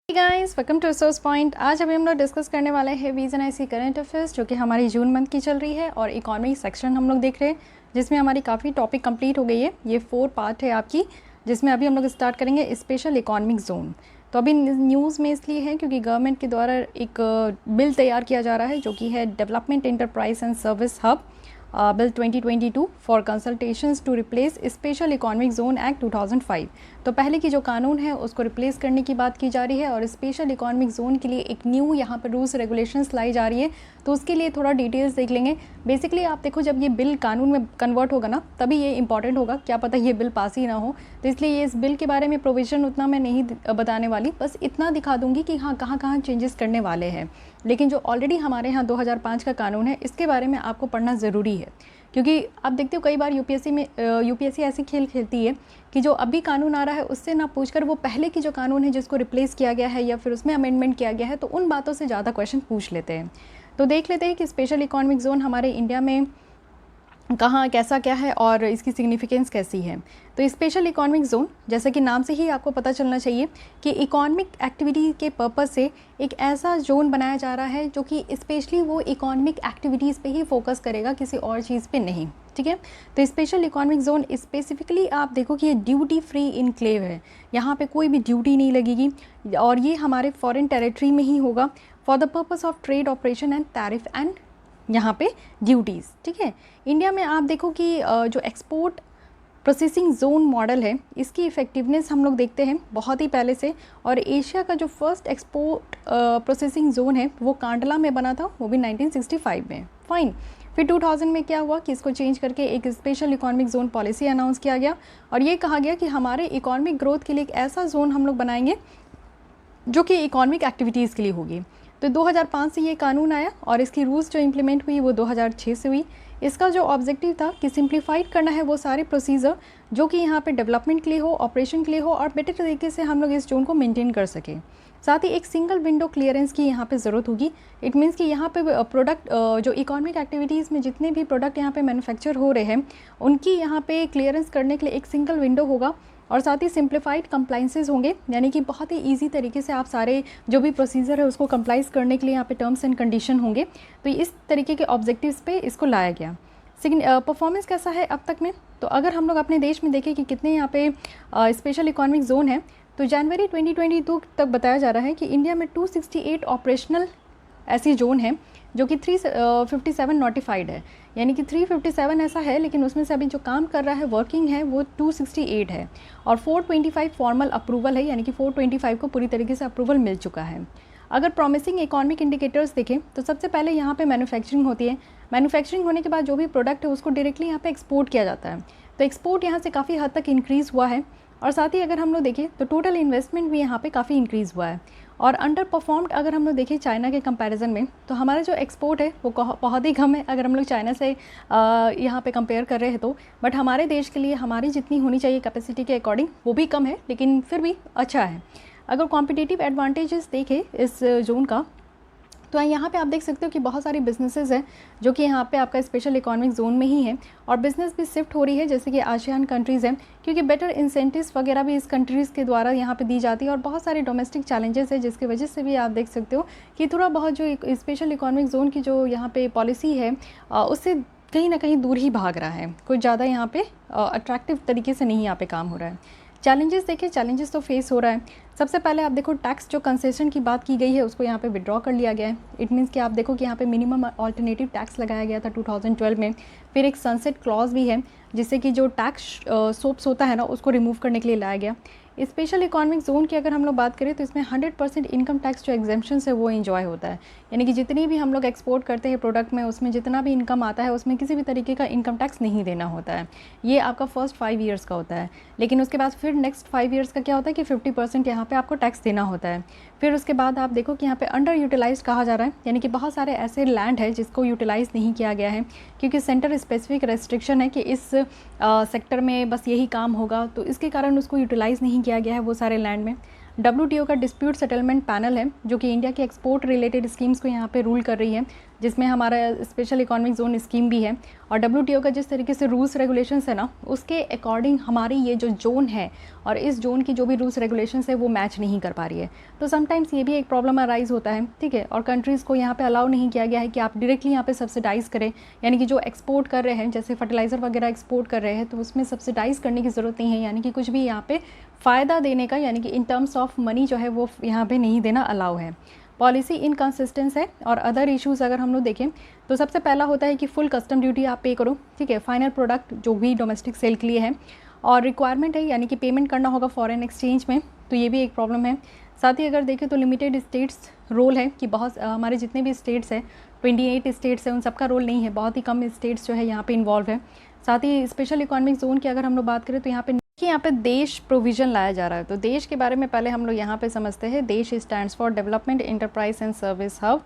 Guys welcome to Resource Point. आज अभी हम लोग डिस्कस करने वाले हैं VNIC करंट अफेयर्स जो कि हमारी जून मंथ की चल रही है और इकोनॉमिक सेक्शन हम लोग देख रहे हैं जिसमें हमारी काफ़ी टॉपिक कंप्लीट हो गई है। ये 4 पार्ट है आपकी, जिसमें अभी हम लोग स्टार्ट करेंगे स्पेशल इकोनॉमिक जोन। तो अभी न्यूज़ में इसलिए है क्योंकि गवर्नमेंट के द्वारा एक बिल तैयार किया जा रहा है जो कि है development enterprise and service hub bill 2022 for consultations to replace special economic zone act 2005। तो पहले की जो कानून है उसको रिप्लेस करने की बात की जा रही है और स्पेशल इकोनॉमिक जोन के लिए एक न्यू यहाँ पर रूल्स रेगुलेशंस लाई जा रही है। तो उसके लिए थोड़ा डिटेल्स देख लेंगे। बेसिकली आप देखो, जब ये बिल कानून में कन्वर्ट होगा ना तभी ये इंपॉर्टेंट होगा, क्या पता ये बिल पास ही ना हो। तो इसलिए ये इस बिल के बारे में प्रोविजन उतना मैं नहीं बताने वाली, बस इतना दिखा दूंगी कि हाँ कहाँ कहाँ चेंजेस करने वाले हैं। लेकिन जो ऑलरेडी हमारे यहाँ 2005 का कानून है इसके बारे में आपको पढ़ना ज़रूरी है, क्योंकि आप देखते हो कई बार यूपीएससी ऐसी खेल खेलती है कि जो अभी कानून आ रहा है उससे ना पूछकर वो पहले की जो कानून है जिसको रिप्लेस किया गया है या फिर उसमें अमेंडमेंट किया गया है तो उन बातों से ज़्यादा क्वेश्चन पूछ लेते हैं। तो देख लेते हैं कि स्पेशल इकोनॉमिक जोन हमारे इंडिया में कहाँ कैसा क्या है और इसकी सिग्निफिकेंस कैसी है। तो स्पेशल इकोनॉमिक जोन, जैसे कि नाम से ही आपको पता चलना चाहिए कि इकोनॉमिक एक्टिविटी के पर्पस से एक ऐसा जोन बनाया जा रहा है जो कि स्पेशली वो इकोनॉमिक एक्टिविटीज़ पे ही फोकस करेगा, किसी और चीज़ पे नहीं। ठीक है, तो स्पेशल इकोनॉमिक जोन स्पेसिफिकली आप देखो कि ये ड्यूटी फ्री इनक्लेव है, यहाँ पे कोई भी ड्यूटी नहीं लगेगी और ये हमारे फॉरेन टेरिटरी में ही होगा for the purpose of trade operation and tariff and यहाँ पे ड्यूटीज़। ठीक है, इंडिया में आप देखो कि जो एक्सपोर्ट प्रोसेसिंग जोन मॉडल है इसकी इफ़ेक्टिवनेस हम लोग देखते हैं बहुत ही पहले से, और एशिया का जो फर्स्ट एक्सपोर्ट प्रोसेसिंग जोन है वो कांडला में बना था, वो भी 1965 में। फाइन, फिर 2000 में क्या हुआ कि इसको चेंज करके एक special economic zone policy announce किया गया और ये कहा गया कि हमारे इकोनॉमिक ग्रोथ के लिए एक ऐसा जोन हम लोग बनाएंगे जो कि इकोनॉमिक एक्टिविटीज़ के लिए होगी। तो 2005 से ये कानून आया और इसकी रूल्स जो इम्प्लीमेंट हुई वो 2006 से हुई। इसका जो ऑब्जेक्टिव था कि सिंप्लीफाइड करना है वो सारे प्रोसीजर जो कि यहाँ पे डेवलपमेंट के लिए हो, ऑपरेशन के लिए हो और बेटर तरीके से हम लोग इस जोन को मेंटेन कर सकें। साथ ही एक सिंगल विंडो क्लियरेंस की यहाँ पे ज़रूरत होगी। इट मीन्स कि यहाँ पे प्रोडक्ट जो इकोनॉमिक एक्टिविटीज़ में जितने भी प्रोडक्ट यहाँ पे मैन्युफैक्चर हो रहे हैं उनकी यहाँ पे क्लियरेंस करने के लिए एक सिंगल विंडो होगा और साथ ही सिंप्लीफाइड कंप्लाइंसेस होंगे, यानी कि बहुत ही इजी तरीके से आप सारे जो भी प्रोसीजर है उसको कंप्लाइज करने के लिए यहाँ पे टर्म्स एंड कंडीशन होंगे। तो इस तरीके के ऑब्जेक्टिव्स पे इसको लाया गया। परफॉर्मेंस कैसा है अब तक में, तो अगर हम लोग अपने देश में देखें कि कितने यहाँ पे स्पेशल इकोनॉमिक जोन है तो जनवरी 2022 तक बताया जा रहा है कि इंडिया में 268 ऑपरेशनल ऐसी जोन है जो कि 357 नोटिफाइड है, यानी कि 357 ऐसा है लेकिन उसमें से अभी जो काम कर रहा है वर्किंग है वो 268 है और 425 फॉर्मल अप्रूवल है, यानी कि 425 को पूरी तरीके से अप्रूवल मिल चुका है। अगर प्रॉमिसिंग इकोनॉमिक इंडिकेटर्स देखें तो सबसे पहले यहाँ पे मैन्युफैक्चरिंग होती है। मैन्युफैक्चरिंग होने के बाद जो भी प्रोडक्ट है उसको डायरेक्टली यहाँ पे एक्सपोर्ट किया जाता है, तो एक्सपोर्ट यहाँ से काफ़ी हद तक इंक्रीज़ हुआ है और साथ ही अगर हम लोग देखें तो टोटल इन्वेस्टमेंट भी यहाँ पे काफ़ी इंक्रीज़ हुआ है। और अंडर परफॉर्म्ड अगर हम लोग देखें चाइना के कंपैरिजन में तो हमारा जो एक्सपोर्ट है वो बहुत ही कम है अगर हम लोग चाइना से यहाँ पे कंपेयर कर रहे हैं तो, बट हमारे देश के लिए हमारी जितनी होनी चाहिए कैपेसिटी के अकॉर्डिंग वो भी कम है लेकिन फिर भी अच्छा है। अगर कॉम्पिटिटिव एडवांटेजेस देखें इस जोन का तो यहाँ पे आप देख सकते हो कि बहुत सारी बिजनेसेस हैं जो कि यहाँ पे आपका स्पेशल इकोनॉमिक जोन में ही है और बिज़नेस भी शिफ्ट हो रही है जैसे कि आसियान कंट्रीज़ हैं, क्योंकि बेटर इंसेंटिव्स वगैरह भी इस कंट्रीज़ के द्वारा यहाँ पे दी जाती है और बहुत सारे डोमेस्टिक चैलेंजेस है जिसकी वजह से भी आप देख सकते हो कि थोड़ा बहुत जो स्पेशल इकोनॉमिक जोन की जो यहाँ पे पॉलिसी है उससे कहीं ना कहीं दूर ही भाग रहा है, कुछ ज़्यादा यहाँ पे अट्रैक्टिव तरीके से नहीं यहाँ पे काम हो रहा है। चैलेंजेस देखिए, चैलेंजेस तो फेस हो रहा है। सबसे पहले आप देखो टैक्स जो कंसेशन की बात की गई है उसको यहाँ पे विड्रॉ कर लिया गया है। इट मीन्स कि आप देखो कि यहाँ पे मिनिमम अल्टरनेटिव टैक्स लगाया गया था 2012 में। फिर एक सनसेट क्लॉज भी है जिससे कि जो टैक्स सोप्स होता है ना उसको रिमूव करने के लिए लाया गया। स्पेशल इकोनॉमिक जोन की अगर हम लोग बात करें तो इसमें 100% इनकम टैक्स जो एग्जेम्पशन है वो एंजॉय होता है, यानी कि जितनी भी हम लोग एक्सपोर्ट करते हैं प्रोडक्ट में उसमें जितना भी इनकम आता है उसमें किसी भी तरीके का इनकम टैक्स नहीं देना होता है। ये आपका फर्स्ट 5 ईयर्स का होता है, लेकिन उसके बाद फिर नेक्स्ट 5 ईयर्स का क्या होता है कि 50% यहाँ पे आपको टैक्स देना होता है। फिर उसके बाद आप देखो कि यहाँ पे अंडर यूटिलाइज कहा जा रहा है, यानी कि बहुत सारे ऐसे लैंड है जिसको यूटिलाइज़ नहीं किया गया है क्योंकि सेंटर स्पेसिफिक रेस्ट्रिक्शन है कि इस सेक्टर में बस यही काम होगा, तो इसके कारण उसको यूटिलाइज़ नहीं किया गया है वो सारे लैंड में। WTO का डिस्प्यूट सेटलमेंट पैनल है जो कि इंडिया के एक्सपोर्ट रिलेटेड स्कीम्स को यहाँ पे रूल कर रही है, जिसमें हमारा स्पेशल इकोनॉमिक जोन स्कीम भी है, और WTO का जिस तरीके से रूल्स रेगुलेशंस है ना, उसके अकॉर्डिंग हमारी ये जो जोन है और इस जोन की जो भी रूल्स रेगुलेशंस है वो मैच नहीं कर पा रही है। तो समटाइम्स ये भी एक प्रॉब्लम अराइज होता है, ठीक है। और कंट्रीज़ को यहाँ पे अलाउ नहीं किया गया है कि आप डायरेक्टली यहाँ पे सब्सिडाइज़ करें, यानी कि जो एक्सपोर्ट कर रहे हैं, जैसे फर्टिलाइज़र वगैरह एक्सपोर्ट कर रहे हैं, तो उसमें सब्सिडाइज़ करने की ज़रूरत नहीं है, यानी कि कुछ भी यहाँ पे फ़ायदा देने का, यानी कि इन टर्म्स ऑफ मनी जो है वो यहाँ पे नहीं देना अलाउ है। पॉलिसी इनकंसिस्टेंस है। और अदर इश्यूज़ अगर हम लोग देखें तो सबसे पहला होता है कि फुल कस्टम ड्यूटी आप पे करो, ठीक है, फाइनल प्रोडक्ट जो भी डोमेस्टिक सेल के लिए है। और रिक्वायरमेंट है, यानी कि पेमेंट करना होगा फॉरेन एक्सचेंज में, तो ये भी एक प्रॉब्लम है। साथ ही अगर देखें तो लिमिटेड स्टेट्स रोल है, कि बहुत हमारे जितने भी स्टेट्स हैं 28 स्टेट्स हैं, उन सबका रोल नहीं है, बहुत ही कम स्टेट्स जो है यहाँ पे इन्वॉल्व है। साथ ही स्पेशल इकोनॉमिक जोन की अगर हम लोग बात करें तो यहाँ पे देश प्रोविज़न लाया जा रहा है। तो देश के बारे में पहले हम लोग यहाँ पे समझते हैं। देश stands for development enterprise and service hub.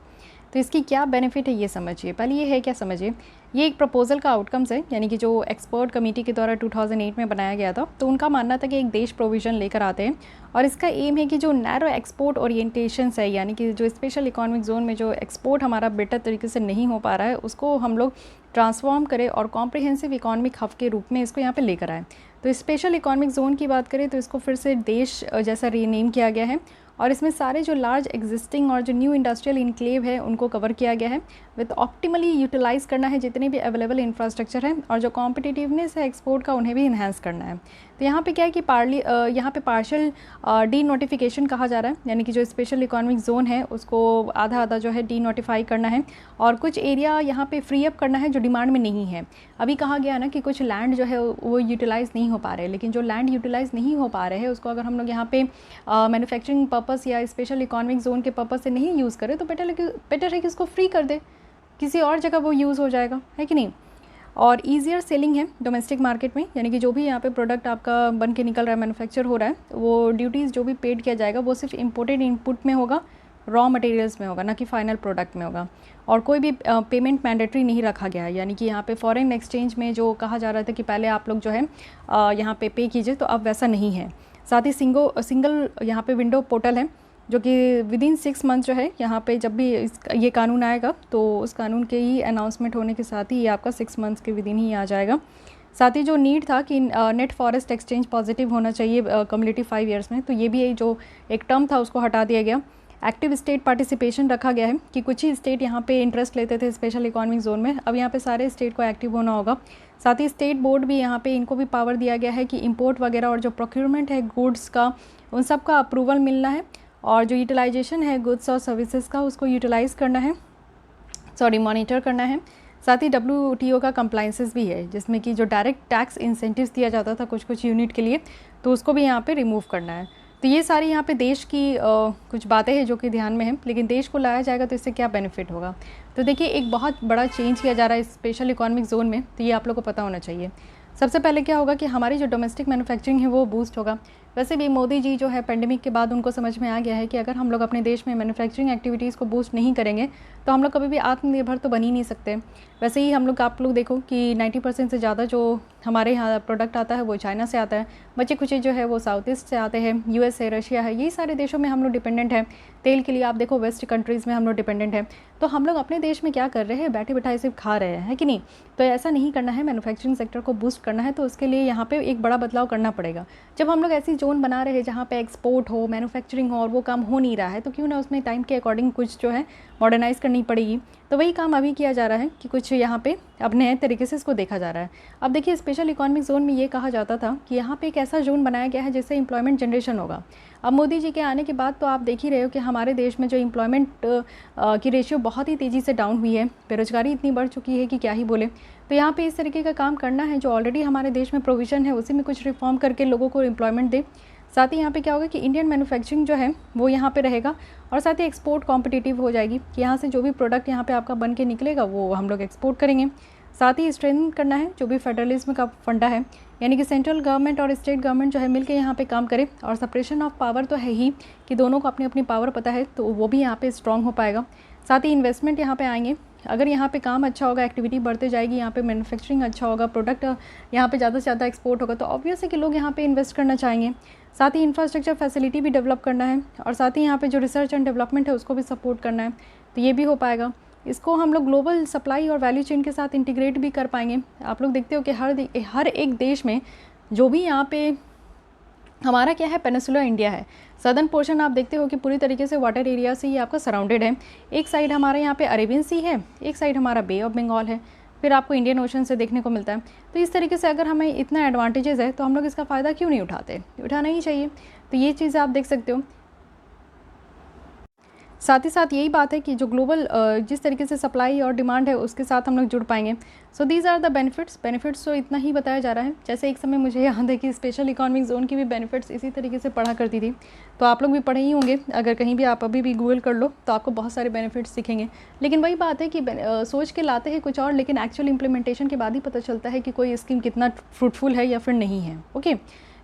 तो इसकी क्या बेनिफिट है ये समझिए। पहले ये है क्या समझिए, ये एक प्रपोजल का आउटकम्स है, यानी कि जो एक्सपर्ट कमेटी के द्वारा 2008 में बनाया गया था, तो उनका मानना था कि एक देश प्रोविज़न लेकर आते हैं, और इसका एम है कि जो नैरो एक्सपोर्ट ओरिएंटेशंस है, यानी कि जो स्पेशल इकोनॉमिक जोन में जो एक्सपोर्ट हमारा बेटर तरीके से नहीं हो पा रहा है, उसको हम लोग ट्रांसफॉर्म करें और कॉम्प्रिहेंसिव इकोनॉमिक हब के रूप में इसको यहाँ पे लेकर आए। तो स्पेशल इकोनॉमिक जोन की बात करें तो इसको फिर से देश जैसा रीनेम किया गया है, और इसमें सारे जो लार्ज एग्जिस्टिंग और जो न्यू इंडस्ट्रियल इनक्लेव है उनको कवर किया गया है। विद ऑप्टिमली यूटिलाइज़ करना है जितने भी अवेलेबल इंफ्रास्ट्रक्चर हैं, और जो कॉम्पिटिटिवनेस है एक्सपोर्ट का उन्हें भी इन्हेंस करना है। तो यहाँ पे क्या है कि यहाँ पे पार्शियल डी नोटिफिकेशन कहा जा रहा है, यानी कि जो स्पेशल इकोनॉमिक जोन है उसको आधा आधा जो है डी नोटिफाई करना है, और कुछ एरिया यहाँ पे फ्री अप करना है जो डिमांड में नहीं है। अभी कहा गया ना कि कुछ लैंड जो है वो यूटिलाइज़ नहीं हो पा रहे, लेकिन जो लैंड यूटिलाइज़ नहीं हो पा रहे हैं उसको अगर हम लोग यहाँ पे मैन्युफैक्चरिंग पर्पस या स्पेशल इकोनॉमिक जोन के पर्पस से नहीं यूज़ करें, तो बेटर है कि उसको फ्री कर दे, किसी और जगह वो यूज़ हो जाएगा, है कि नहीं। और ईजियर सेलिंग है डोमेस्टिक मार्केट में, यानी कि जो भी यहाँ पे प्रोडक्ट आपका बन के निकल रहा है, मैन्युफैक्चर हो रहा है, वो ड्यूटीज़ जो भी पेड किया जाएगा वो सिर्फ इंपोर्टेड इनपुट में होगा, रॉ मटेरियल्स में होगा, ना कि फाइनल प्रोडक्ट में होगा। और कोई भी पेमेंट मैंडेटरी नहीं रखा गया है, यानी कि यहाँ पे फॉरेन एक्सचेंज में जो कहा जा रहा था कि पहले आप लोग जो है यहाँ पे कीजिए, तो अब वैसा नहीं है। साथ ही सिंगल यहाँ पे विंडो पोर्टल है, जो कि विदिन 6 मंथ जो है यहाँ पे जब भी ये कानून आएगा तो उस कानून के ही अनाउंसमेंट होने के साथ ही ये आपका 6 मंथ्स के विदिन ही आ जाएगा। साथ ही जो नीड था कि नेट फॉरेस्ट एक्सचेंज पॉजिटिव होना चाहिए कम्युनिटी 5 ईयर्स में, तो ये भी जो एक टर्म था उसको हटा दिया गया। एक्टिव स्टेट पार्टिसिपेशन रखा गया है कि कुछ ही स्टेट यहाँ पे इंटरेस्ट लेते थे स्पेशल इकोनॉमिक जोन में, अब यहाँ पे सारे स्टेट को एक्टिव होना होगा। साथ ही स्टेट बोर्ड भी यहाँ पे इनको भी पावर दिया गया है कि इंपोर्ट वगैरह और जो प्रोक्योरमेंट है गुड्स का, उन सब का अप्रूवल मिलना है, और जो यूटिलाइजेशन है गुड्स और सर्विसेज का उसको यूटिलाइज़ करना है, मॉनिटर करना है। साथ ही WTO का कंप्लाइंसेस भी है, जिसमें कि जो डायरेक्ट टैक्स इंसेंटिव्स दिया जाता था कुछ यूनिट के लिए, तो उसको भी यहाँ पे रिमूव करना है। तो ये सारी यहाँ पे देश की कुछ बातें हैं जो कि ध्यान में हैं, लेकिन देश को लाया जाएगा तो इससे क्या बेनिफिट होगा। तो देखिए एक बहुत बड़ा चेंज किया जा रहा है स्पेशल इकोनॉमिक जोन में, तो ये आप लोग को पता होना चाहिए। सबसे पहले क्या होगा कि हमारी जो डोमेस्टिक मैन्युफैक्चरिंग है वो बूस्ट होगा। वैसे भी मोदी जी जो है पेंडेमिक के बाद उनको समझ में आ गया है कि अगर हम लोग अपने देश में मैन्युफैक्चरिंग एक्टिविटीज़ को बूस्ट नहीं करेंगे तो हम लोग कभी भी आत्मनिर्भर तो बन ही नहीं सकते। वैसे ही आप लोग देखो कि 90% से ज़्यादा जो हमारे यहाँ प्रोडक्ट आता है वो चाइना से आता है, बचे कुछ जो है वो साउथ ईस्ट से आते हैं, US है, रशिया है, यही सारे देशों में हम लोग डिपेंडेंट हैं। तेल के लिए आप देखो वेस्ट कंट्रीज़ में हम लोग डिपेंडेंट हैं। तो हम लोग अपने देश में क्या कर रहे हैं, बैठे बैठाए सिर्फ खा रहे हैं, है कि नहीं। तो ऐसा नहीं करना है, मैन्युफैक्चरिंग सेक्टर को बूस्ट करना है, तो उसके लिए यहाँ पे एक बड़ा बदलाव करना पड़ेगा। जब हम लोग ऐसी जोन बना रहे हैं जहाँ पे एक्सपोर्ट हो, मैन्युफैक्चरिंग हो, और वो काम हो नहीं रहा है, तो क्यों ना उसमें टाइम के अकॉर्डिंग कुछ जो है मॉडर्नाइज़ करनी पड़ेगी। तो वही काम अभी किया जा रहा है कि कुछ यहाँ पे अब नए तरीके से इसको देखा जा रहा है। अब देखिए स्पेशल इकोनॉमिक जोन में ये कहा जाता था कि यहाँ पे एक ऐसा जोन बनाया गया है जिससे एम्प्लॉयमेंट जनरेशन होगा। अब मोदी जी के आने के बाद तो आप देख ही रहे हो कि हमारे देश में जो एम्प्लॉयमेंट की रेशियो बहुत ही तेज़ी से डाउन हुई है, बेरोजगारी इतनी बढ़ चुकी है कि क्या ही बोले। तो यहाँ पे इस तरीके का काम करना है, जो ऑलरेडी हमारे देश में प्रोविज़न है उसी में कुछ रिफॉर्म करके लोगों को एम्प्लॉयमेंट दे। साथ ही यहाँ पे क्या होगा कि इंडियन मैन्युफैक्चरिंग जो है वो यहाँ पे रहेगा, और साथ ही एक्सपोर्ट कॉम्पिटिटिव हो जाएगी कि यहाँ से जो भी प्रोडक्ट यहाँ पे आपका बन के निकलेगा वो हम लोग एक्सपोर्ट करेंगे। साथ ही स्ट्रेंथ करना है जो भी फेडरलिज्म का फंडा है, यानी कि सेंट्रल गवर्नमेंट और स्टेट गवर्नमेंट जो है मिलकर यहाँ पे काम करे, और सेपरेशन ऑफ पावर तो है ही कि दोनों को अपनी अपनी पावर पता है, तो वो भी यहाँ पे स्ट्रॉन्ग हो पाएगा। साथ ही इन्वेस्टमेंट यहाँ पे आएंगे, अगर यहाँ पे काम अच्छा होगा, एक्टिविटी बढ़ते जाएगी, यहाँ पे मैन्युफैक्चरिंग अच्छा होगा, प्रोडक्ट यहाँ पे ज़्यादा से ज़्यादा एक्सपोर्ट होगा, तो ऑब्वियस है कि लोग यहाँ पे इन्वेस्ट करना चाहेंगे। साथ ही इंफ्रास्ट्रक्चर फैसिलिटी भी डेवलप करना है, और साथ ही यहाँ पे जो रिसर्च एंड डेवलपमेंट है उसको भी सपोर्ट करना है, तो ये भी हो पाएगा। इसको हम लोग ग्लोबल सप्लाई और वैल्यू चेन के साथ इंटीग्रेट भी कर पाएंगे। आप लोग देखते हो कि हर एक देश में जो भी यहाँ पे हमारा क्या है, पेनिसुलर इंडिया है, सदर्न पोर्शन आप देखते हो कि पूरी तरीके से वाटर एरिया से ये आपका सराउंडेड है। एक साइड हमारे यहाँ पे अरेबियन सी है, एक साइड हमारा बे ऑफ बंगाल है, फिर आपको इंडियन ओशन से देखने को मिलता है। तो इस तरीके से अगर हमें इतना एडवांटेजेस है तो हम लोग इसका फ़ायदा क्यों नहीं उठाते, उठाना ही चाहिए। तो ये चीज़ आप देख सकते हो। साथ ही साथ यही बात है कि जो ग्लोबल जिस तरीके से सप्लाई और डिमांड है उसके साथ हम लोग जुड़ पाएंगे। So these are the benefits तो इतना ही बताया जा रहा है। जैसे एक समय मुझे याद है कि स्पेशल इकोनॉमिक जोन की भी बेनिफिट्स इसी तरीके से पढ़ा करती थी, तो आप लोग भी पढ़े ही होंगे। अगर कहीं भी आप अभी भी गूगल कर लो तो आपको बहुत सारे बेनिफिट्स दिखेंगे। लेकिन वही बात है कि सोच के लाते हैं कुछ और, लेकिन एक्चुअल इम्प्लीमेंटेशन के बाद ही पता चलता है कि कोई स्कीम कितना फ्रूटफुल है या फिर नहीं है। ओके,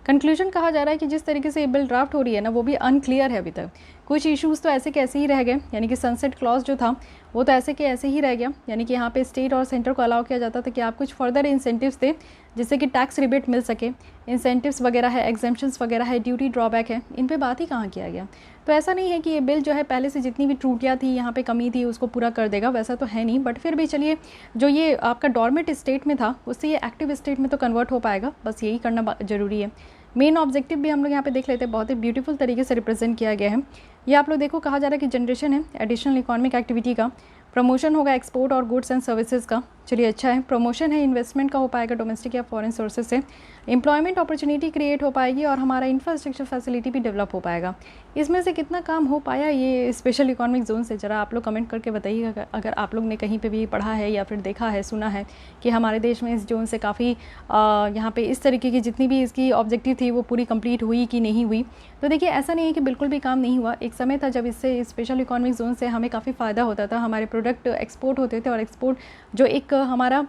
कंक्लूजन कहा जा रहा है कि जिस तरीके से ये बिल ड्राफ्ट हो रही है ना, वो भी अनक्लियर है अभी तक। कुछ इश्यूज़ तो ऐसे के ऐसे ही रह गए, यानी कि सनसेट क्लॉज जो था वो तो ऐसे के ऐसे ही रह गया। यानी कि यहाँ पे स्टेट और सेंटर को अलाउ किया जाता था कि आप कुछ फर्दर इंसेंटिव्स दें जिससे कि टैक्स रिबेट मिल सके। इंसेंटिव्स वगैरह है, एग्जेम्पशंस वगैरह है, ड्यूटी ड्रॉबैक है, इन पे बात ही कहाँ किया गया। तो ऐसा नहीं है कि ये बिल जो है पहले से जितनी भी त्रुटियाँ थी, यहाँ पे कमी थी, उसको पूरा कर देगा, वैसा तो है नहीं। बट फिर भी चलिए, जो ये आपका डॉर्मेंट स्टेट में था उससे ये एक्टिव स्टेट में तो कन्वर्ट हो पाएगा, बस यही करना ज़रूरी है। मेन ऑब्जेक्टिव भी हम लोग यहाँ पे देख लेते हैं, बहुत ही ब्यूटीफुल तरीके से रिप्रेजेंट किया गया है। ये आप लोग देखो, कहा जा रहा है कि जनरेशन है एडिशनल इकोनॉमिक एक्टिविटी का, प्रमोशन होगा एक्सपोर्ट और गुड्स एंड सर्विसेज का, चलिए अच्छा है। प्रमोशन है इन्वेस्टमेंट का हो पाएगा डोमेस्टिक या फॉरेन सोर्सेज से, एम्प्लॉयमेंट अपॉर्चुनिटी क्रिएट हो पाएगी और हमारा इंफ्रास्ट्रक्चर फैसिलिटी भी डेवलप हो पाएगा। इसमें से कितना काम हो पाया ये स्पेशल इकोनॉमिक जोन से, ज़रा आप लोग कमेंट करके बताइएगा अगर आप लोग ने कहीं पे भी पढ़ा है या फिर देखा है, सुना है कि हमारे देश में इस जोन से काफ़ी यहाँ पे इस तरीके की जितनी भी इसकी ऑब्जेक्टिव थी वो पूरी कंप्लीट हुई कि नहीं हुई। तो देखिए, ऐसा नहीं है कि बिल्कुल भी काम नहीं हुआ। एक समय था जब इससे स्पेशल इकोनॉमिक जोन से हमें काफ़ी फ़ायदा होता था, हमारे प्रोडक्ट एक्सपोर्ट होते थे, और एक्सपोर्ट जो एक हमारा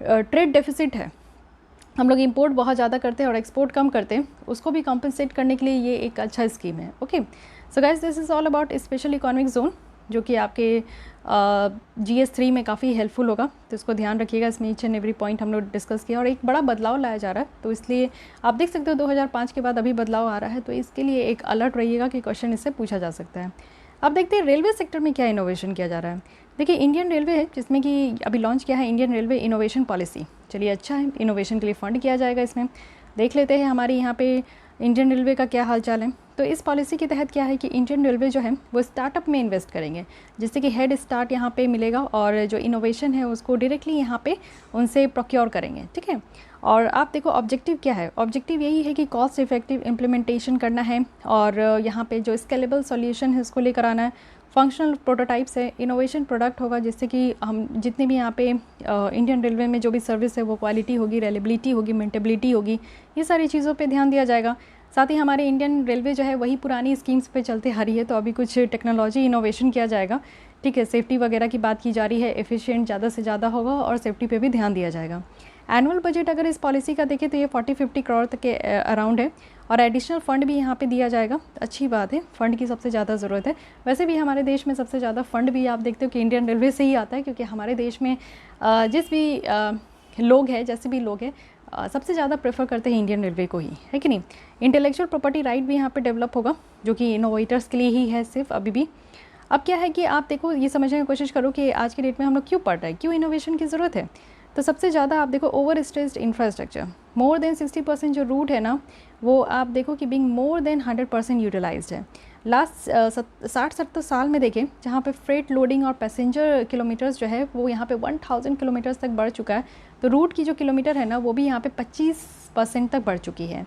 ट्रेड डेफिसिट है, हम लोग इंपोर्ट बहुत ज़्यादा करते हैं और एक्सपोर्ट कम करते हैं, उसको भी कॉम्पनसेट करने के लिए ये एक अच्छा स्कीम है। Okay, so guys, this is all about special economic zone, जो कि आपके GS3 में काफ़ी हेल्पफुल होगा। तो इसको ध्यान रखिएगा, इसमें ईच एंड एवरी पॉइंट हम लोग डिस्कस किया, और एक बड़ा बदलाव लाया जा रहा है, तो इसलिए आप देख सकते हो 2005 के बाद अभी बदलाव आ रहा है, तो इसके लिए एक अलर्ट रहिएगा कि क्वेश्चन इससे पूछा जा सकता है। अब देखते हैं रेलवे सेक्टर में क्या इनोवेशन किया जा रहा है। देखिए, इंडियन रेलवे है जिसमें कि अभी लॉन्च किया है इंडियन रेलवे इनोवेशन पॉलिसी। चलिए अच्छा है, इनोवेशन के लिए फ़ंड किया जाएगा। इसमें देख लेते हैं हमारे यहाँ पे इंडियन रेलवे का क्या हाल चाल है। तो इस पॉलिसी के तहत क्या है कि इंडियन रेलवे जो है वो स्टार्टअप में इन्वेस्ट करेंगे, जिससे कि हेड स्टार्ट यहाँ पे मिलेगा, और जो इनोवेशन है उसको डायरेक्टली यहाँ पे उनसे प्रोक्योर करेंगे। ठीक है, और आप देखो ऑब्जेक्टिव क्या है, ऑब्जेक्टिव यही है कि कॉस्ट इफेक्टिव इम्प्लीमेंटेशन करना है, और यहाँ पे जो स्केलेबल सॉल्यूशन है उसको लेकर आना है। फंक्शनल प्रोटोटाइप्स है, इनोवेशन प्रोडक्ट होगा, जिससे कि हम जितने भी यहाँ पे इंडियन रेलवे में जो भी सर्विस है वो क्वालिटी होगी, रेलेबिलिटी होगी, मेंटेबिलिटी होगी, ये सारी चीज़ों पे ध्यान दिया जाएगा। साथ ही हमारे इंडियन रेलवे जो है वही पुरानी स्कीम्स पे चलते आ रही है, तो अभी कुछ टेक्नोलॉजी इनोवेशन किया जाएगा। ठीक है, सेफ्टी वगैरह की बात की जा रही है, एफिशिएंट ज़्यादा से ज़्यादा होगा और सेफ्टी पे भी ध्यान दिया जाएगा। एनुअल बजट अगर इस पॉलिसी का देखें तो ये 40-50 करोड़ तक के अराउंड है, और एडिशनल फ़ंड भी यहाँ पे दिया जाएगा। अच्छी बात है, फ़ंड की सबसे ज़्यादा ज़रूरत है। वैसे भी हमारे देश में सबसे ज़्यादा फ़ंड भी आप देखते हो कि इंडियन रेलवे से ही आता है, क्योंकि हमारे देश में जिस भी लोग हैं, जैसे भी लोग हैं, सबसे ज़्यादा प्रेफर करते हैं इंडियन रेलवे को ही, है कि नहीं। इंटेलेक्चुअल प्रॉपर्टी राइट भी यहाँ पे डेवलप होगा, जो कि इनोवेटर्स के लिए ही है सिर्फ अभी भी। अब क्या है कि आप देखो, ये समझने की कोशिश करो कि आज के डेट में हम लोग क्यों पढ़ रहे हैं, क्यों इनोवेशन की ज़रूरत है। तो सबसे ज़्यादा आप देखो over stressed infrastructure, more than 60% जो रूट है ना, वो आप देखो कि बिंग मोर देन 100% यूटिलाइज्ड है। लास्ट 60-70 साल में देखें, जहाँ पे फ्रेट लोडिंग और पैसेंजर किलोमीटर्स जो है वो यहाँ पे 1000 किलोमीटर्स तक बढ़ चुका है, तो रूट की जो किलोमीटर है ना वो भी यहाँ पे 25% तक बढ़ चुकी है।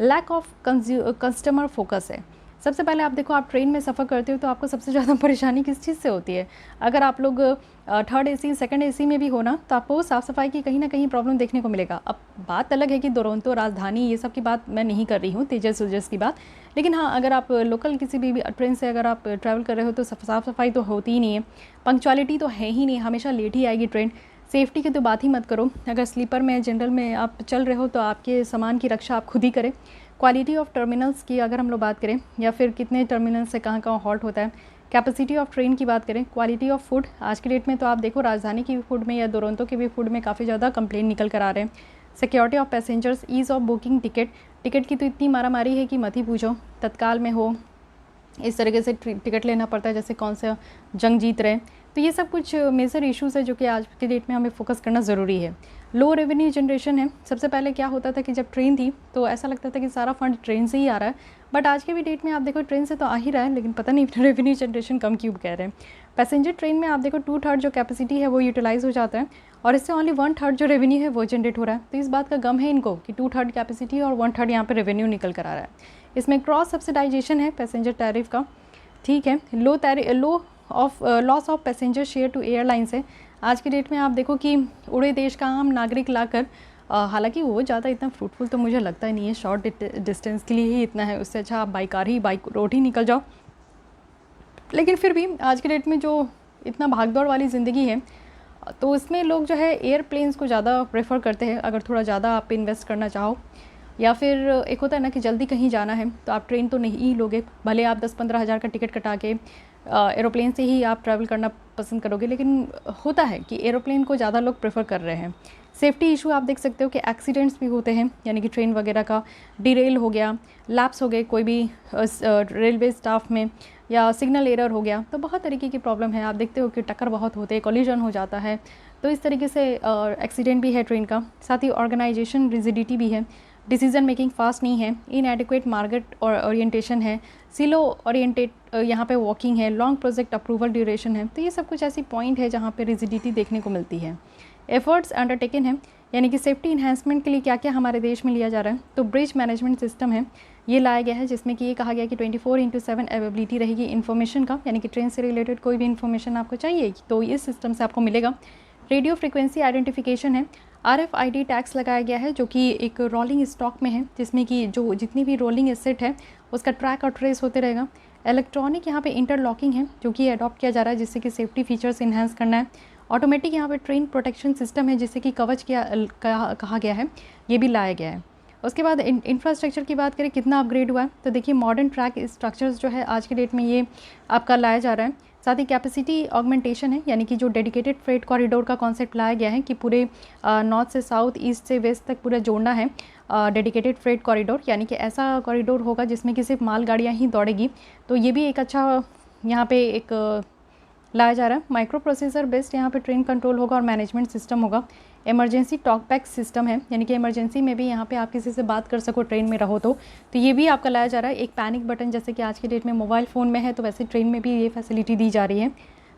लैक ऑफ कस्टमर फोकस है। सबसे पहले आप देखो, आप ट्रेन में सफ़र करते हो तो आपको सबसे ज़्यादा परेशानी किस चीज़ से होती है। अगर आप लोग थर्ड AC सेकंड AC में भी हो ना, तो आपको साफ़ सफाई की कहीं ना कहीं प्रॉब्लम देखने को मिलेगा। अब बात अलग है कि दुरंतो, राजधानी, ये सब की बात मैं नहीं कर रही हूँ, तेजस उजस की बात। लेकिन हाँ, अगर आप लोकल किसी भी ट्रेन से अगर आप ट्रैवल कर रहे हो तो साफ़ सफाई तो होती ही नहीं है, पंक्चुअलिटी तो है ही नहीं, हमेशा लेट ही आएगी ट्रेन। सेफ्टी की तो बात ही मत करो, अगर स्लीपर में, जनरल में आप चल रहे हो तो आपके सामान की रक्षा आप खुद ही करें। क्वालिटी ऑफ टर्मिनल्स की अगर हम लोग बात करें, या फिर कितने टर्मिनल से कहाँ कहाँ हॉल्ट होता है, कैपेसिटी ऑफ ट्रेन की बात करें, क्वालिटी ऑफ फूड। आज की डेट में तो आप देखो राजधानी की फूड में या दुरंतो के भी फूड में काफ़ी ज़्यादा कंप्लेन निकल कर आ रहे हैं। Security of passengers, ease of booking ticket की तो इतनी मारामारी है कि मत ही पूछो, तत्काल में हो इस तरीके से टिकट लेना पड़ता है जैसे कौन सा जंग जीत रहे हैं। तो ये सब कुछ मेजर इश्यूज़ है जो कि आज के डेट में हमें फोकस करना ज़रूरी है। लो रेवेन्यू जनरेशन है। सबसे पहले क्या होता था कि जब ट्रेन थी तो ऐसा लगता था कि सारा फंड ट्रेन से ही आ रहा है, बट आज के भी डेट में आप देखो ट्रेन से तो आ ही रहा है, लेकिन पता नहीं रेवेन्यू जनरेशन कम क्यों कह रहे हैं। पैसेंजर ट्रेन में आप देखो 2/3 जो कैपेसिटी है वो यूटिलाइज़ हो जाता है और इससे ओनली 1/3 जो रेवेन्यू है वो जनरेट हो रहा है। तो इस बात का गम है इनको कि 2/3 कैपेसिटी और 1/3 यहाँ पे रेवेन्यू निकल कर आ रहा है। इसमें क्रॉस सब्सिडाइजेशन है पैसेंजर टैरिफ का, ठीक है। Loss of passenger share to airlines है। आज के डेट में आप देखो कि उड़े देश का आम नागरिक लाकर, हालांकि वो ज़्यादा इतना फ्रूटफुल तो मुझे लगता ही नहीं है, शॉर्ट डिस्टेंस के लिए ही इतना है, उससे अच्छा आप बाइक रोड ही निकल जाओ। लेकिन फिर भी आज के डेट में जो इतना भागदौड़ वाली ज़िंदगी है तो इसमें लोग जो है एयरप्लेन्स को ज़्यादा प्रेफर करते हैं अगर थोड़ा ज़्यादा आप इन्वेस्ट करना चाहो, या फिर एक होता है ना कि जल्दी कहीं जाना है तो आप ट्रेन तो नहीं ही लोगे, भले आप 10-15 हज़ार का टिकट कटा के एरोप्लेन से ही आप ट्रैवल करना पसंद करोगे, लेकिन होता है कि एरोप्लेन को ज़्यादा लोग प्रेफर कर रहे हैं। सेफ्टी इशू आप देख सकते हो कि एक्सीडेंट्स भी होते हैं, यानी कि ट्रेन वगैरह का डिरेल हो गया, लैप्स हो गए कोई भी रेलवे स्टाफ में, या सिग्नल एरर हो गया, तो बहुत तरीके की प्रॉब्लम है। आप देखते हो कि टक्कर बहुत होते हैं, कोलिजन हो जाता है, तो इस तरीके से एक्सीडेंट भी है ट्रेन का। साथ ही ऑर्गेनाइजेशन रिजिडिटी भी है, डिसीजन मेकिंग फास्ट नहीं है, इनएडिक्वेट मार्केट और ओरिएंटेशन है, सिलो ओरिएंटेड यहाँ पे वॉकिंग है, लॉन्ग प्रोजेक्ट अप्रूवल ड्यूरेशन है। तो ये सब कुछ ऐसी पॉइंट है जहाँ पे रिजिडिटी देखने को मिलती है। एफर्ट्स अंडरटेकन है, यानी कि सेफ्टी इन्हांसमेंट के लिए क्या क्या हमारे देश में लिया जा रहा है। तो ब्रिज मैनेजमेंट सिस्टम है, ये लाया गया है, जिसमें कि ये कहा गया कि 24/7 अवेलेबिलिटी रहेगी इन्फॉर्मेशन का, यानी कि ट्रेन से रिलेटेड कोई भी इन्फॉर्मेशन आपको चाहिए तो इस सिस्टम से आपको मिलेगा। रेडियो फ्रिक्वेंसी आइडेंटिफिकेशन है, RFID टैक्स लगाया गया है जो कि एक रोलिंग स्टॉक में है, जिसमें कि जो जितनी भी रोलिंग एसेट है उसका ट्रैक और ट्रेस होते रहेगा। इलेक्ट्रॉनिक यहाँ पे इंटरलॉकिंग है जो कि अडॉप्ट किया जा रहा है, जिससे कि सेफ्टी फीचर्स इन्हांस करना है। ऑटोमेटिक यहाँ पे ट्रेन प्रोटेक्शन सिस्टम है, जिससे कि कवच कहा गया है, ये भी लाया गया है। उसके बाद इंफ्रास्ट्रक्चर की बात करें कितना अपग्रेड हुआ है, तो देखिए मॉडर्न ट्रैक स्ट्रक्चर्स जो है आज के डेट में ये आपका लाया जा रहा है। साथ ही कैपेसिटी ऑगमेंटेशन है, यानी कि जो डेडिकेटेड फ्रेट कॉरिडोर का कॉन्सेप्ट लाया गया है कि पूरे नॉर्थ से साउथ, ईस्ट से वेस्ट तक पूरा जोड़ना है डेडिकेटेड फ्रेट कॉरिडोर, यानी कि ऐसा कॉरिडोर होगा जिसमें कि सिर्फ मालगाड़ियाँ ही दौड़ेगी। तो ये भी एक अच्छा यहाँ पे एक लाया जा रहा है। माइक्रो प्रोसेसर बेस्ड यहाँ पे ट्रेन कंट्रोल होगा और मैनेजमेंट सिस्टम होगा। इमरजेंसी टॉकबैक सिस्टम है, यानी कि इमरजेंसी में भी यहाँ पे आप किसी से बात कर सको ट्रेन में रहो तो ये भी आपका लाया जा रहा है। एक पैनिक बटन जैसे कि आज की डेट में मोबाइल फ़ोन में है, तो वैसे ट्रेन में भी ये फैसिलिटी दी जा रही है।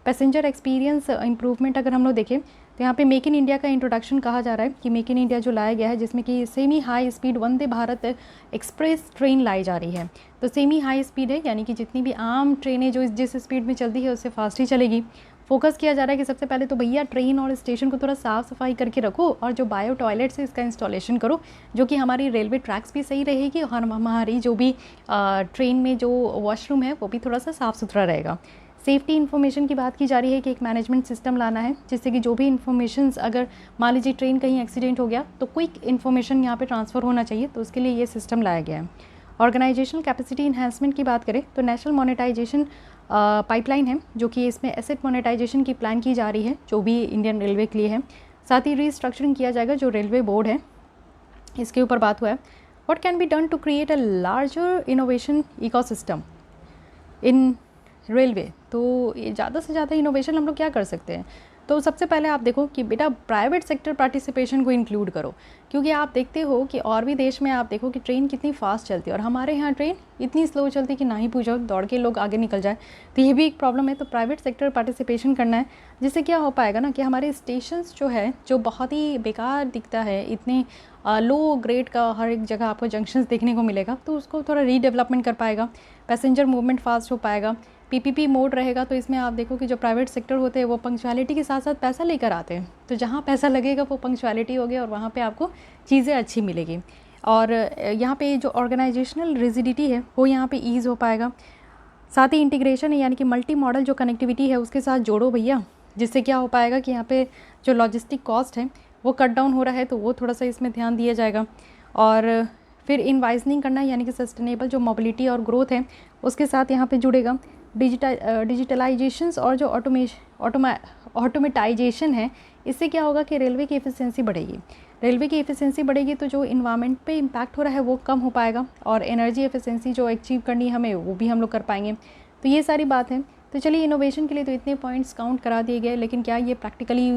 पैसेंजर एक्सपीरियंस इंप्रूवमेंट अगर हम लोग देखें तो यहाँ पे मेक इन इंडिया का इंट्रोडक्शन कहा जा रहा है कि मेक इन इंडिया जो लाया गया है, जिसमें कि semi high speed Vande Bharat express train लाई जा रही है। तो सेमी हाई स्पीड है, यानी कि जितनी भी आम ट्रेनें जो जिस स्पीड में चलती है उससे फास्ट ही चलेगी। फोकस किया जा रहा है कि सबसे पहले तो भैया ट्रेन और स्टेशन को थोड़ा साफ़ सफाई करके रखो और जो बायो टॉयलेट से इसका इंस्टॉलेशन करो, जो कि हमारी रेलवे ट्रैक्स भी सही रहेगी और हमारी जो भी ट्रेन में जो वॉशरूम है वो भी थोड़ा सा साफ़ सुथरा रहेगा। सेफ्टी इन्फॉर्मेशन की बात की जा रही है कि एक मैनेजमेंट सिस्टम लाना है, जिससे कि जो भी इन्फॉर्मेशंस, अगर मान लीजिए ट्रेन कहीं एक्सीडेंट हो गया तो क्विक इन्फॉर्मेशन यहाँ पे ट्रांसफ़र होना चाहिए, तो उसके लिए ये सिस्टम लाया गया है। ऑर्गेनाइजेशनल कैपेसिटी इन्हांसमेंट की बात करें तो नेशनल मोनेटाइजेशन पाइपलाइन है, जो कि इसमें एसेट मोनेटाइजेशन की प्लान की जा रही है, जो भी इंडियन रेलवे के लिए है। साथ ही रीस्ट्रक्चरिंग किया जाएगा जो रेलवे बोर्ड है, इसके ऊपर बात हुआ है। What can be done to create a larger innovation ecosystem in railway, तो ये ज़्यादा से ज़्यादा इनोवेशन हम लोग क्या कर सकते हैं। तो सबसे पहले आप देखो कि बेटा प्राइवेट सेक्टर पार्टिसिपेशन को इंक्लूड करो, क्योंकि आप देखते हो कि और भी देश में आप देखो कि ट्रेन कितनी फास्ट चलती है और हमारे यहाँ ट्रेन इतनी स्लो चलती है कि ना ही पूछो, दौड़ के लोग आगे निकल जाए। तो ये भी एक प्रॉब्लम है। तो प्राइवेट सेक्टर पार्टिसिपेशन करना है, जिससे क्या हो पाएगा ना कि हमारे स्टेशंस जो है, जो बहुत ही बेकार दिखता है, इतने लो ग्रेड का हर एक जगह आपको जंक्शंस देखने को मिलेगा, तो उसको थोड़ा रीडेवलपमेंट कर पाएगा, पैसेंजर मूवमेंट फास्ट हो पाएगा। PPP मोड रहेगा, तो इसमें आप देखो कि जो प्राइवेट सेक्टर होते हैं वो पंक्चुअलिटी के साथ साथ पैसा लेकर आते हैं, तो जहाँ पैसा लगेगा वो पंक्चुअलिटी होगी और वहाँ पे आपको चीज़ें अच्छी मिलेगी। और यहाँ पे जो ऑर्गेनाइजेशनल रिजिडिटी है वो यहाँ पे ईज़ हो पाएगा। साथ ही इंटीग्रेशन है, यानी कि मल्टी मॉडल जो कनेक्टिविटी है उसके साथ जोड़ो भैया, जिससे क्या हो पाएगा कि यहाँ पे जो लॉजिस्टिक कॉस्ट है वो कट डाउन हो रहा है, तो वो थोड़ा सा इसमें ध्यान दिया जाएगा। और फिर इनवाइजनिंग करना है, यानी कि सस्टेनेबल जो मोबिलिटी और ग्रोथ है उसके साथ यहाँ पे जुड़ेगा। डिजिटलाइजेशंस और जो ऑटोमेटाइजेशन है, इससे क्या होगा कि रेलवे की एफिशिएंसी बढ़ेगी। रेलवे की एफिशिएंसी बढ़ेगी तो जो इन्वायरमेंट पे इम्पैक्ट हो रहा है वो कम हो पाएगा, और एनर्जी एफिशिएंसी जो अचीव करनी है हमें वो भी हम लोग कर पाएंगे। तो ये सारी बात है। तो चलिए, इनोवेशन के लिए तो इतने पॉइंट्स काउंट करा दिए गए, लेकिन क्या ये प्रैक्टिकली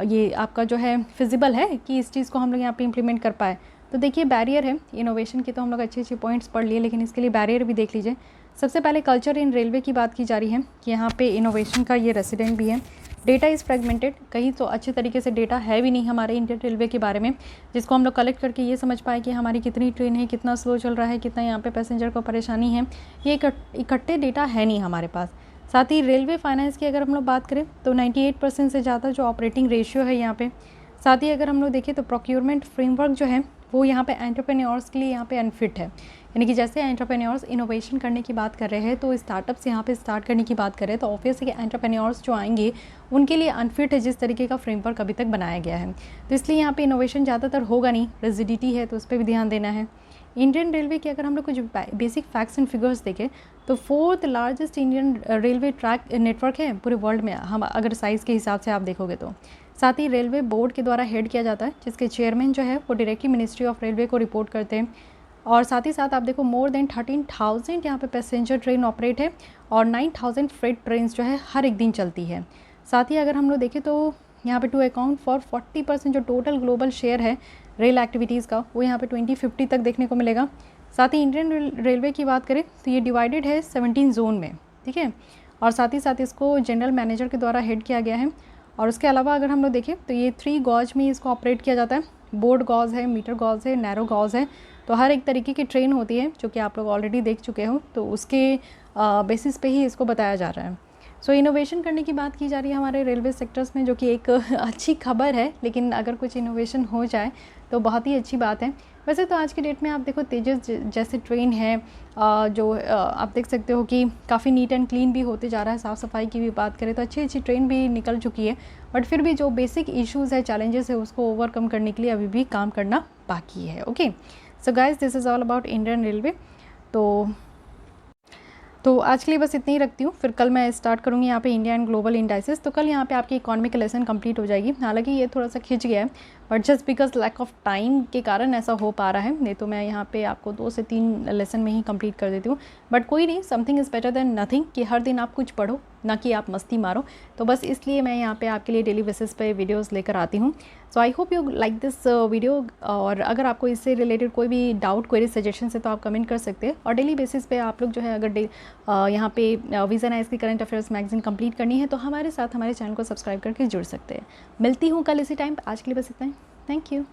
ये आपका जो है फिजिबल है कि इस चीज़ को हम लोग यहाँ पे इम्प्लीमेंट कर पाए? तो देखिए, बैरियर है इनोवेशन की, तो हम लोग अच्छे अच्छे पॉइंट्स पढ़ लिए, लेकिन इसके लिए बैरियर भी देख लीजिए। सबसे पहले कल्चर इन रेलवे की बात की जा रही है कि यहाँ पे इनोवेशन का ये रेसिडेंट भी है। डेटा इज़ फ्रेगमेंटेड, कहीं तो अच्छे तरीके से डेटा है भी नहीं हमारे इंडियन रेलवे के बारे में, जिसको हम लोग कलेक्ट करके ये समझ पाए कि हमारी कितनी ट्रेन है, कितना स्लो चल रहा है, कितना यहाँ पे पैसेंजर को परेशानी है। ये इकट्ठे डेटा है नहीं हमारे पास। साथ ही रेलवे फाइनेंस की अगर हम लोग बात करें तो 98% से ज़्यादा जो ऑपरेटिंग रेशियो है यहाँ पे। साथ ही अगर हम लोग देखें तो प्रोक्योरमेंट फ्रेमवर्क जो है वो यहाँ पे एंटरप्रेन्योर्स के लिए यहाँ पे अनफिट है। यानी कि जैसे एंटरप्रेन्योर्स इनोवेशन करने की बात कर रहे हैं, तो स्टार्टअप्स यहाँ पे स्टार्ट करने की बात कर रहे हैं, तो ऑब्वियसली एंटरप्रेन्योर्स जो आएंगे उनके लिए अनफिट है जिस तरीके का फ्रेमवर्क अभी तक बनाया गया है। तो इसलिए यहाँ पे इनोवेशन ज़्यादातर होगा नहीं, रिजिडिटी है, तो उस पर भी ध्यान देना है। इंडियन रेलवे के अगर हम लोग कुछ बेसिक फैक्ट्स एंड फिगर्स देखें तो 4th largest Indian railway track network है पूरे वर्ल्ड में, हम अगर साइज़ के हिसाब से आप देखोगे तो। साथ ही रेलवे बोर्ड के द्वारा हेड किया जाता है, जिसके चेयरमैन जो है वो डायरेक्टली मिनिस्ट्री ऑफ रेलवे को रिपोर्ट करते हैं। और साथ ही साथ आप देखो, मोर देन 13,000 यहाँ पे पैसेंजर ट्रेन ऑपरेट है, और 9,000 फ्रेट ट्रेन जो है हर एक दिन चलती है। साथ ही अगर हम लोग देखें तो यहाँ पे टू अकाउंट फॉर 40% जो टोटल ग्लोबल शेयर है रेल एक्टिविटीज़ का, वो यहाँ पे 2050 तक देखने को मिलेगा। साथ ही इंडियन रेलवे की बात करें तो ये डिवाइडेड है 17 जोन में, ठीक है। और साथ ही साथ इसको जनरल मैनेजर के द्वारा हेड किया गया है। और उसके अलावा अगर हम लोग देखें तो ये 3 गॉज में इसको ऑपरेट किया जाता है। बोर्ड गॉज है, मीटर गॉज है, नैरो गॉज है। तो हर एक तरीके की ट्रेन होती है, जो कि आप लोग ऑलरेडी देख चुके हो, तो उसके बेसिस पे ही इसको बताया जा रहा है। सो इनोवेशन करने की बात की जा रही है हमारे रेलवे सेक्टर्स में, जो कि एक अच्छी खबर है, लेकिन अगर कुछ इनोवेशन हो जाए तो बहुत ही अच्छी बात है। वैसे तो आज की डेट में आप देखो, तेजस जैसे ट्रेन है, जो आप देख सकते हो कि काफ़ी नीट एंड क्लीन भी होते जा रहा है। साफ़ सफाई की भी बात करें तो अच्छी अच्छी ट्रेन भी निकल चुकी है, बट फिर भी जो बेसिक इश्यूज़ है, चैलेंजेस है, उसको ओवरकम करने के लिए अभी भी काम करना बाकी है। Okay, so guys, this is all about Indian railway. तो आज के लिए बस इतनी ही रखती हूँ, फिर कल मैं स्टार्ट करूँगी यहाँ पे इंडिया एंड ग्लोबल इंडाइसेस। तो कल यहाँ पे आपकी इकोनॉमिक लेसन कंप्लीट हो जाएगी। हालांकि ये थोड़ा सा खिंच गया है, but just because lack of time के कारण ऐसा हो पा रहा है, नहीं तो मैं यहाँ पे आपको 2 से 3 लेसन में ही कंप्लीट कर देती हूँ। बट कोई नहीं, something is better than nothing, कि हर दिन आप कुछ पढ़ो, ना कि आप मस्ती मारो। तो बस इसलिए मैं यहाँ पे आपके लिए डेली बेसिस पे वीडियोस लेकर आती हूँ। So I hope you like this video. और अगर आपको इससे रिलेटेड कोई भी डाउट, क्वेरी, सजेशन है तो आप कमेंट कर सकते हैं। और डेली बेसिस पे आप लोग जो है, अगर यहाँ पे विजन आइज की करंट अफेयर्स मैगजीन कंप्लीट करनी है तो हमारे साथ हमारे चैनल को सब्सक्राइब करके जुड़ सकते हैं। मिलती हूँ कल इसी टाइम। आज के लिए बस इतना ही। Thank you.